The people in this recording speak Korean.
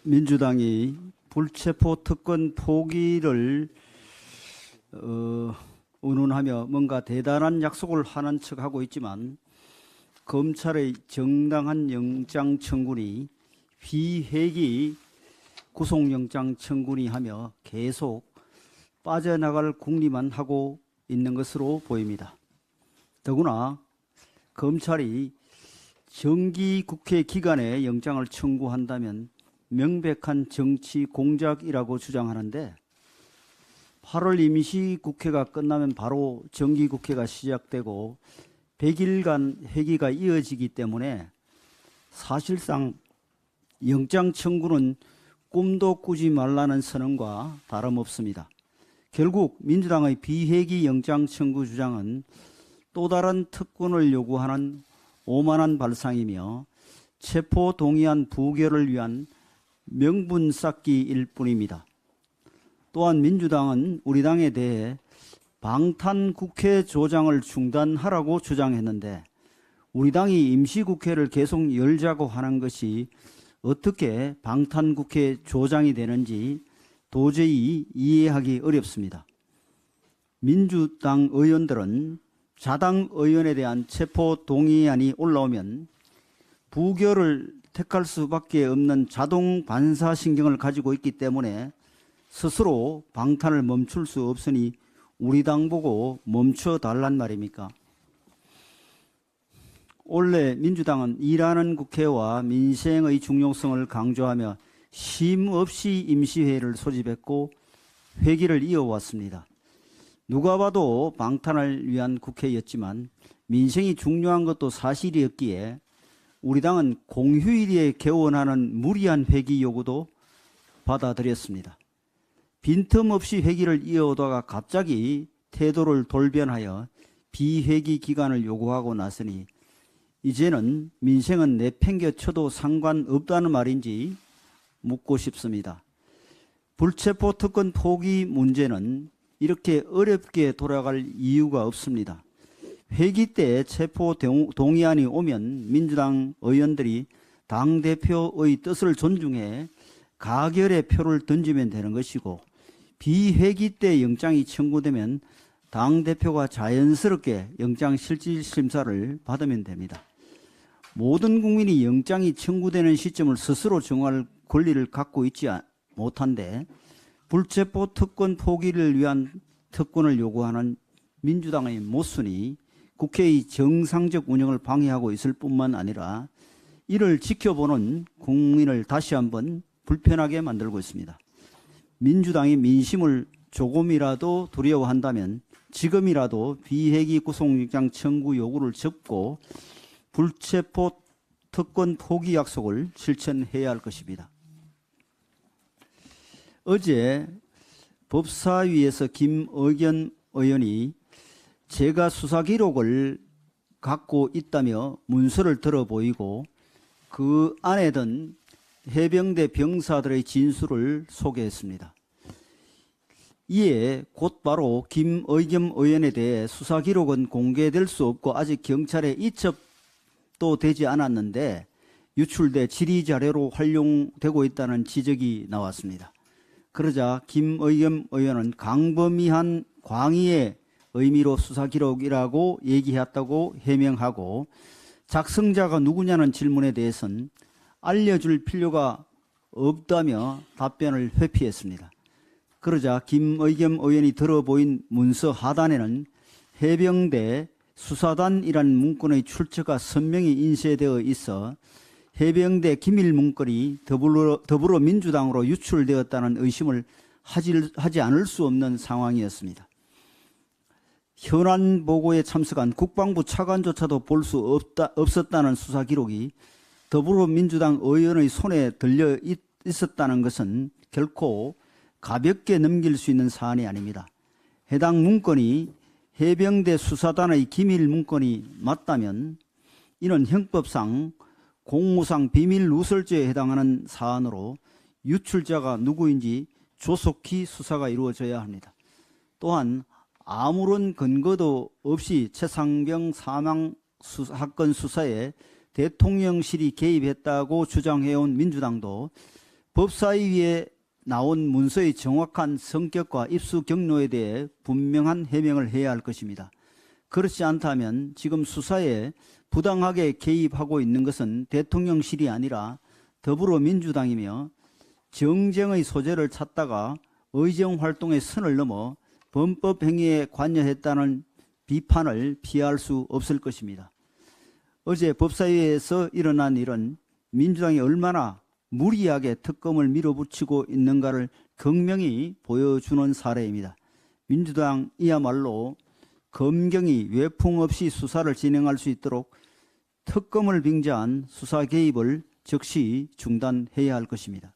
민주당이 불체포 특권 포기를 운운하며 뭔가 대단한 약속을 하는 척하고 있지만 검찰의 정당한 영장 청구니 비회기 구속영장 청구니 하며 계속 빠져나갈 궁리만 하고 있는 것으로 보입니다. 더구나 검찰이 정기국회 기간에 영장을 청구한다면 명백한 정치 공작이라고 주장하는데 8월 임시국회가 끝나면 바로 정기국회가 시작되고 100일간 회기가 이어지기 때문에 사실상 영장 청구는 꿈도 꾸지 말라는 선언과 다름없습니다. 결국 민주당의 비회기 영장 청구 주장은 또 다른 특권을 요구하는 오만한 발상이며 체포 동의안 부결을 위한 명분 쌓기일 뿐입니다. 또한 민주당은 우리 당에 대해 방탄국회 조장을 중단하라고 주장했는데 우리 당이 임시국회를 계속 열자고 하는 것이 어떻게 방탄국회 조장이 되는지 도저히 이해하기 어렵습니다. 민주당 의원들은 자당 의원에 대한 체포 동의안이 올라오면 부결을 택할 수밖에 없는 자동 반사신경을 가지고 있기 때문에 스스로 방탄을 멈출 수 없으니 우리 당 보고 멈춰달란 말입니까? 원래 민주당은 일하는 국회와 민생의 중요성을 강조하며 쉼 없이 임시회의를 소집했고 회기를 이어왔습니다. 누가 봐도 방탄을 위한 국회였지만 민생이 중요한 것도 사실이었기에 우리 당은 공휴일에 개원하는 무리한 회기 요구도 받아들였습니다. 빈틈없이 회기를 이어오다가 갑자기 태도를 돌변하여 비회기 기간을 요구하고 나서니 이제는 민생은 내팽개쳐도 상관없다는 말인지 묻고 싶습니다. 불체포 특권 포기 문제는 이렇게 어렵게 돌아갈 이유가 없습니다. 회기 때 체포 동의안이 오면 민주당 의원들이 당대표의 뜻을 존중해 가결의 표를 던지면 되는 것이고 비회기 때 영장이 청구되면 당대표가 자연스럽게 영장 실질심사를 받으면 됩니다. 모든 국민이 영장이 청구되는 시점을 스스로 정할 권리를 갖고 있지 못한데 불체포 특권 포기를 위한 특권을 요구하는 민주당의 모순이 국회의 정상적 운영을 방해하고 있을 뿐만 아니라 이를 지켜보는 국민을 다시 한번 불편하게 만들고 있습니다. 민주당이 민심을 조금이라도 두려워한다면 지금이라도 비회기 구속영장 청구 요구를 접고 불체포 특권 포기 약속을 실천해야 할 것입니다. 어제 법사위에서 김의견 의원이 제가 수사 기록을 갖고 있다며 문서를 들어 보이고 그 안에 든 해병대 병사들의 진술을 소개했습니다. 이에 곧바로 김의겸 의원에 대해 수사 기록은 공개될 수 없고 아직 경찰에 이첩도 되지 않았는데 유출돼 질의자료로 활용되고 있다는 지적이 나왔습니다. 그러자 김의겸 의원은 광범위한 광의의 의미로 수사 기록이라고 얘기했다고 해명하고 작성자가 누구냐는 질문에 대해서는 알려줄 필요가 없다며 답변을 회피했습니다. 그러자 김의겸 의원이 들어보인 문서 하단에는 해병대 수사단이라는 문건의 출처가 선명히 인쇄되어 있어 해병대 기밀 문건이 더불어민주당으로 유출되었다는 의심을 하지 않을 수 없는 상황이었습니다. 현안 보고에 참석한 국방부 차관조차도 볼 수 없었다는 수사 기록이 더불어민주당 의원의 손에 들려 있었다는 것은 결코 가볍게 넘길 수 있는 사안이 아닙니다. 해당 문건이 해병대 수사단의 기밀 문건이 맞다면 이는 형법상 공무상 비밀 누설죄에 해당하는 사안으로 유출자가 누구인지 조속히 수사가 이루어져야 합니다. 또한 아무런 근거도 없이 최상병 사망 사건 수사에 대통령실이 개입했다고 주장해온 민주당도 법사위에 나온 문서의 정확한 성격과 입수 경로에 대해 분명한 해명을 해야 할 것입니다. 그렇지 않다면 지금 수사에 부당하게 개입하고 있는 것은 대통령실이 아니라 더불어민주당이며 정쟁의 소재를 찾다가 의정 활동의 선을 넘어 범법 행위에 관여했다는 비판을 피할 수 없을 것입니다. 어제 법사위에서 일어난 일은 민주당이 얼마나 무리하게 특검을 밀어붙이고 있는가를 극명히 보여주는 사례입니다. 민주당이야말로 검경이 외풍 없이 수사를 진행할 수 있도록 특검을 빙자한 수사 개입을 즉시 중단해야 할 것입니다.